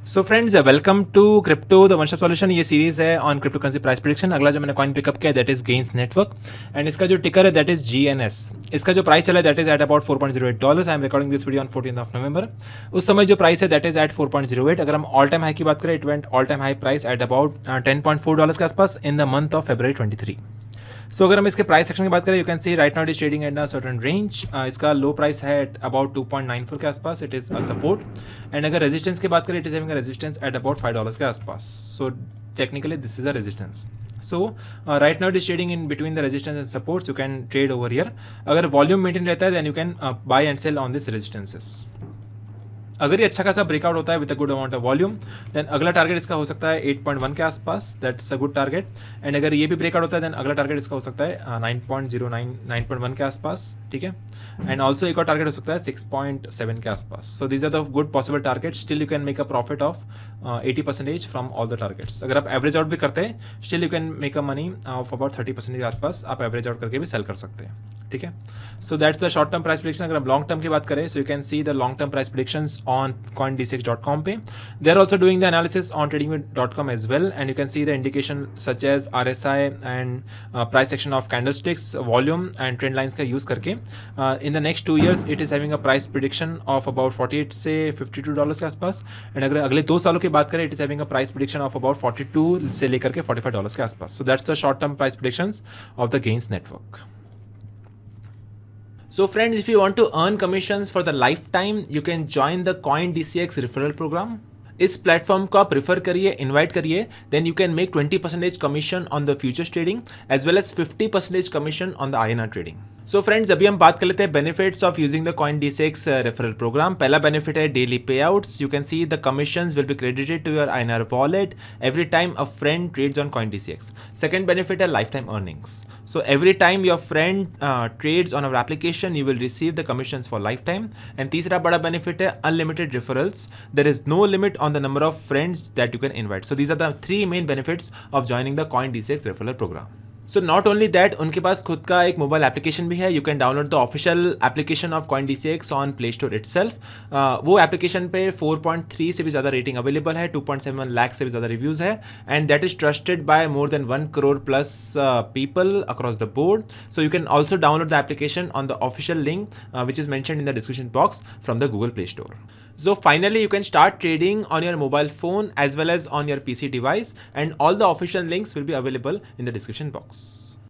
So friends welcome to crypto the one stop solution. ये series है on crypto currency price prediction. अगला जो मैंने कॉइन पिकअप किया that is gains network and इसका जो टिकर है दैट इज GNS। इसका जो प्राइस चला है that is at about $4.08। I am recording this video on 14th नवंबर। उस समय जो प्राइस है दैट इज एट 4.08। अगर हम ऑल टाइम हाई की बात करें it went all time high price at about $10.4 के आसपास in the month of February 23। सो अगर हम इसके प्राइस सेक्शन की बात करें you can C right now it is trading at a certain range. इसका लो प्राइस है एट अबाउट 2.94 के आसपास। It is a support and अगर रेजिस्टेंस की बात करें it is having a resistance at about $5 के आसपास। So technically this is a resistance. So right now it is trading in between the resistance and supports. You can trade over here. अगर volume maintain रहता है then you can buy and sell on this resistances. अगर ये अच्छा खासा breakout होता है with a good amount of volume then अगला टारगेट इसका हो सकता है 8.1 के आसपास। That's a good target. And अगर ये भी ब्रेकआउट होता है देन अगला टारगेट इसका हो सकता है 9.09 9.1 के आसपास। ठीक है। एंड ऑल्सो एक और टारगेट हो सकता है 6.7 के आसपास। So these are the good possible target. Still you can make a profit of 80% from all the targets. अगर आप एवरेज आउट भी करते हैं still you can make a money of about 30% के आसपास। आप एवरेज आउट करके भी सेल कर सकते हैं। ठीक है। So that's the short term price prediction. अगर हम लॉन्ग टर्म की बात करें so you can see the long term price predictions on coindcx.com पे। They are also doing the analysis on tradingview.com as well and you can see the indication such as RSI and price action of candlesticks, volume and trend lines का use करके in the next 2 years it is having a price prediction of about 48 से $52 के आसपास। And अगर अगले 2 सालों की बात करें it is having a price prediction of about 42 से लेकर के $45 के आसपास। So that's the short term price predictions of the gains network. So friends, if you want to earn commissions for the lifetime, you can join the CoinDCX referral program. इस platform को आप prefer करिए, invite करिए, then you can make 20% commission on the futures trading as well as 50% commission on the INR trading. So friends अभी हम बात कर लेते हैं benefits of using the CoinDCX referral program. पहला बेनिफिट है daily payouts. You can see the commissions will be credited to your INR wallet every time a friend trades on CoinDCX। Second benefit है life time earnings. So every time your friend trades on our application, you will receive the commissions for lifetime. And तीसरा बड़ा benefit है unlimited referrals. There is no limit on the number of friends that you can invite. So these are the 3 main benefits of joining the CoinDCX referral program. So not only that उनके पास खुद का एक mobile application भी है। You can download the official application of CoinDCX on play store itself. वो application पे 4.3 से भी ज़्यादा रेटिंग अवेलेबल है, 2.7 लाख से भी ज़्यादा रिव्यूज़ है and that is trusted bye more than 1 crore plus people across the board. So you can also download the application on the official link which is mentioned in the description box from the Google Play Store. So finally you can start trading on your mobile phone as well as on your PC device and all the official links will be available in the description box.